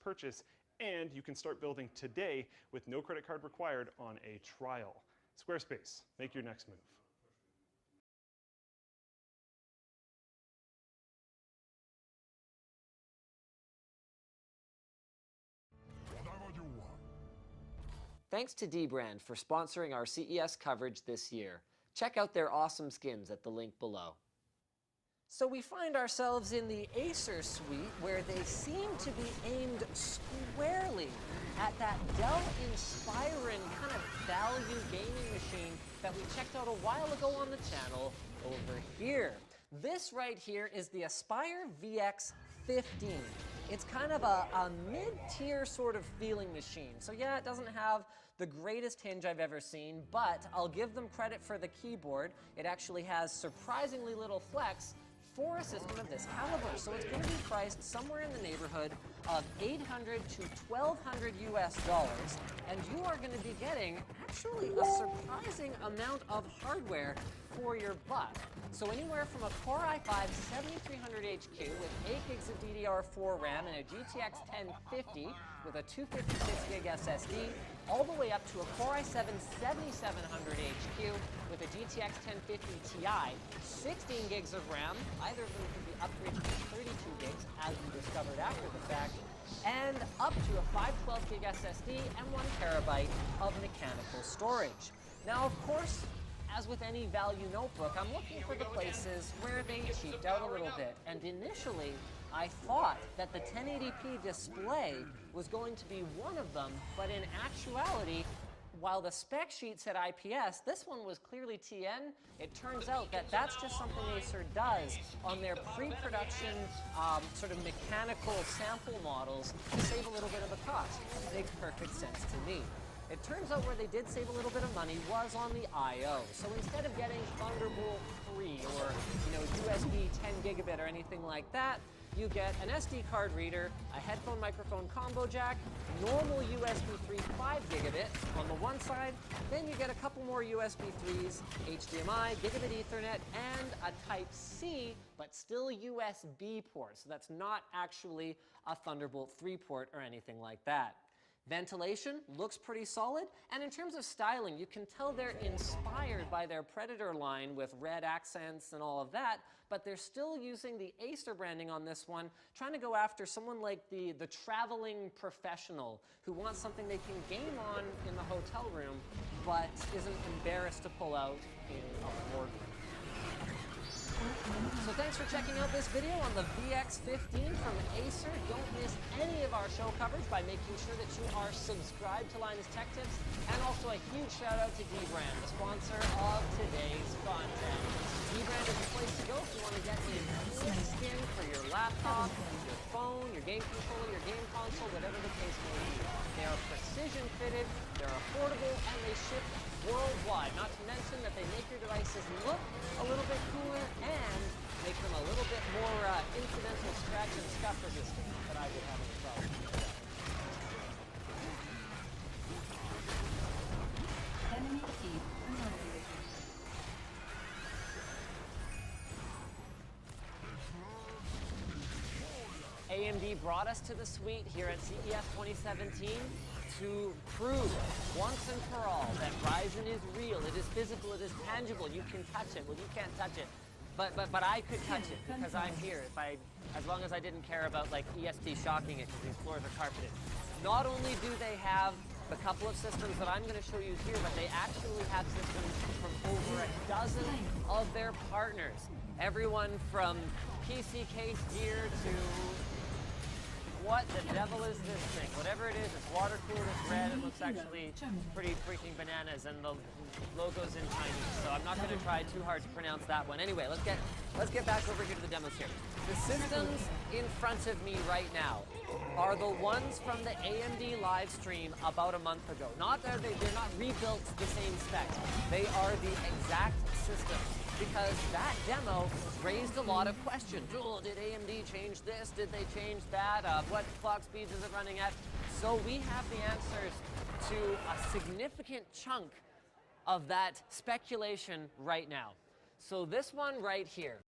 purchase, and you can start building today with no credit card required on a trial. Squarespace, make your next move. Thanks to dbrand for sponsoring our CES coverage this year. Check out their awesome skins at the link below. So we find ourselves in the Acer suite, where they seem to be aimed squarely at that Dell Inspiron kind of value gaming machine that we checked out a while ago on the channel over here. This right here is the Aspire VX15. It's kind of a mid-tier sort of feeling machine. So yeah, it doesn't have the greatest hinge I've ever seen, but I'll give them credit for the keyboard. It actually has surprisingly little flex for a system of this caliber. So it's going to be priced somewhere in the neighborhood of $800 to $1,200 US, and you are going to be getting actually a surprising amount of hardware for your buck. So anywhere from a Core i5 7300 HQ with 8 gigs of DDR4 RAM and a GTX 1050 with a 256 gig SSD, all the way up to a Core i7 7700 HQ with a GTX 1050 Ti, 16 gigs of RAM, either of them can be upgraded to 32 gigs as we discovered after the fact, and up to a 512 gig SSD and 1 terabyte of mechanical storage. Now, of course, as with any value notebook, I'm looking for the places where they cheaped out a little bit. And initially, I thought that the 1080p display was going to be one of them, but in actuality, while the spec sheet said IPS, this one was clearly TN. It turns out that that's just something Acer does on their pre-production sort of mechanical sample models to save a little bit of the cost. Makes perfect sense to me. It turns out where they did save a little bit of money was on the I/O. So instead of getting Thunderbolt 3 or USB 10 gigabit or anything like that, you get an SD card reader, a headphone microphone combo jack, normal USB 3 5 gigabit on the one side, then you get a couple more USB 3s, HDMI, gigabit Ethernet, and a Type-C, but still USB port. So that's not actually a Thunderbolt 3 port or anything like that. Ventilation looks pretty solid, and in terms of styling, you can tell they're inspired by their Predator line with red accents and all of that, but they're still using the Acer branding on this one, trying to go after someone like the traveling professional who wants something they can game on in the hotel room, but isn't embarrassed to pull out in a boardroom. So thanks for checking out this video on the VX15 from Acer. Don't miss any of our show coverage by making sure that you are subscribed to Linus Tech Tips. And also a huge shout out to dbrand, the sponsor of today's content. dbrand is the place to go if you want to get a clean skin for your laptop, your phone, your game controller, your game console, whatever the case may be. They are precision fitted, they're affordable, and they ship worldwide. Not to mention that they make your devices look a little bit cooler and make them a little bit more incidental scratch and scuff resistant that I would have any problem with. AMD brought us to the suite here at CES 2017 to prove once and for all that Ryzen is real, it is physical, it is tangible, you can touch it. Well, you can't touch it, but I could touch it because I'm here. As long as I didn't care about like ESP shocking it because these floors are carpeted. Not only do they have the couple of systems that I'm going to show you here, but they actually have systems from over a dozen of their partners. Everyone from PC case gear to what the devil is this thing? Whatever it is, it's water cooled, it's red, it looks actually pretty freaking bananas, and the logo's in Chinese, so I'm not going to try too hard to pronounce that one. Anyway, let's get back over here to the demos here. The systems in front of me right now are the ones from the AMD live stream about a month ago. They're not rebuilt the same specs. They are the exact systems, because that demo raised a lot of questions. Oh, did AMD change this? Did they change that? What clock speeds is it running at? So we have the answers to a significant chunk of that speculation right now. So this one right here.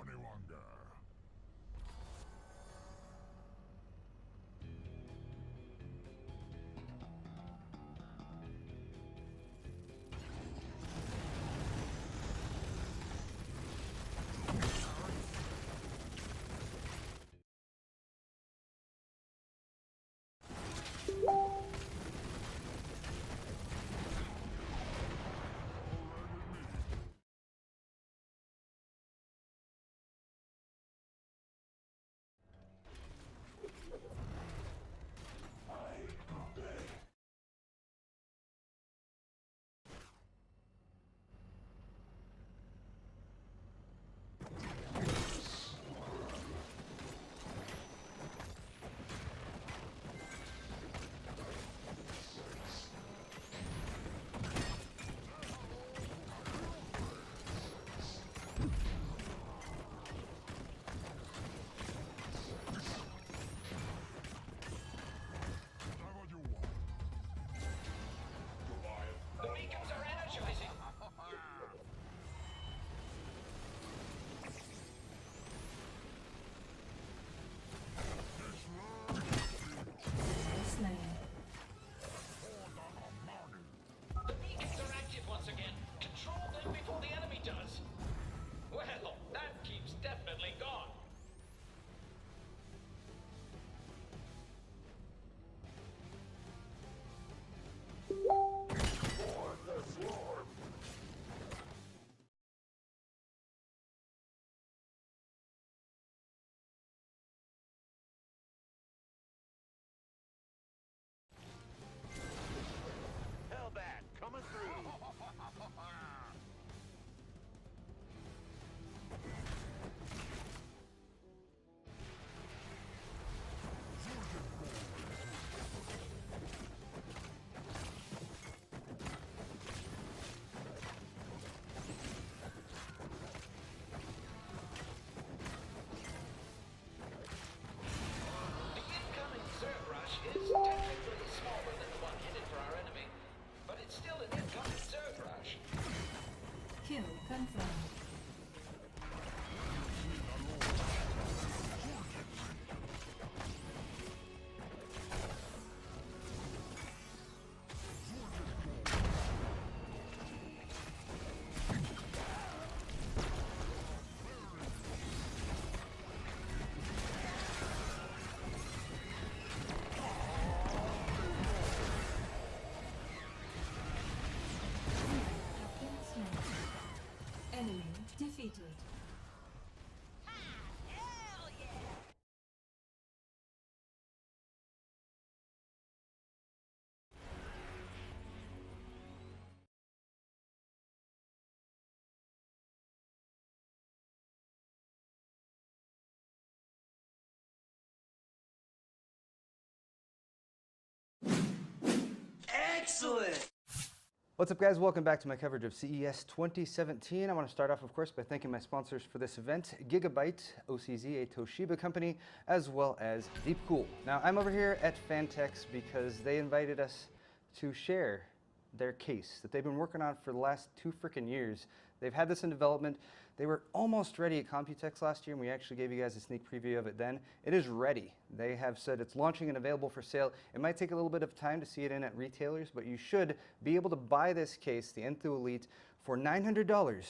any longer. The beacons are energizing. The beacons are active once again. Control them before the enemy does. Well, that keeps definitely gone. Hellbat coming through. The incoming Zerg rush is technically smaller than the one headed for our enemy, but it's still an incoming Zerg rush. Kill confirmed. Enemy defeated. Excellent! What's up, guys? Welcome back to my coverage of CES 2017. I want to start off, of course, by thanking my sponsors for this event, Gigabyte, OCZ, a Toshiba company, as well as Deepcool. Now, I'm over here at Fantex because they invited us to share their case that they've been working on for the last 2 freaking years. They've had this in development. They were almost ready at Computex last year, and we actually gave you guys a sneak preview of it then. It is ready. They have said it's launching and available for sale. It might take a little bit of time to see it in at retailers, but you should be able to buy this case, the Enthoo Elite, for $900